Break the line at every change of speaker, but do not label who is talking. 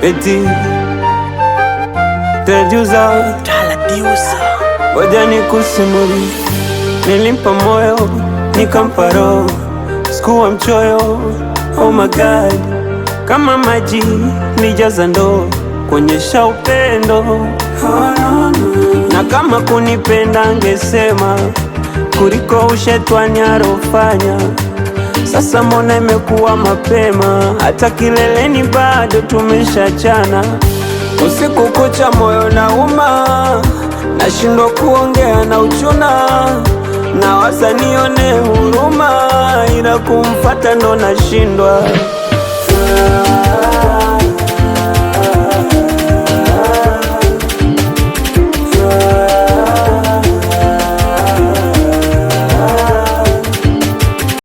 eti Trajuza ngoja nikusimulie, nilimpa moyo nikampa roho, sikuwa mchoyo. Oh my God, kama maji nijaza ndoo, kuonyesha upendo. Na kama kunipenda angesema, kuliko ushetwani arofanya. Sasa mbona imekuwa mapema, hata kileleni bado tumeshachana. Usiku kucha moyo nauma, nashindwa kuongea na uchuna. Nawaza nione huruma, ila kumfata ndo nashindwa.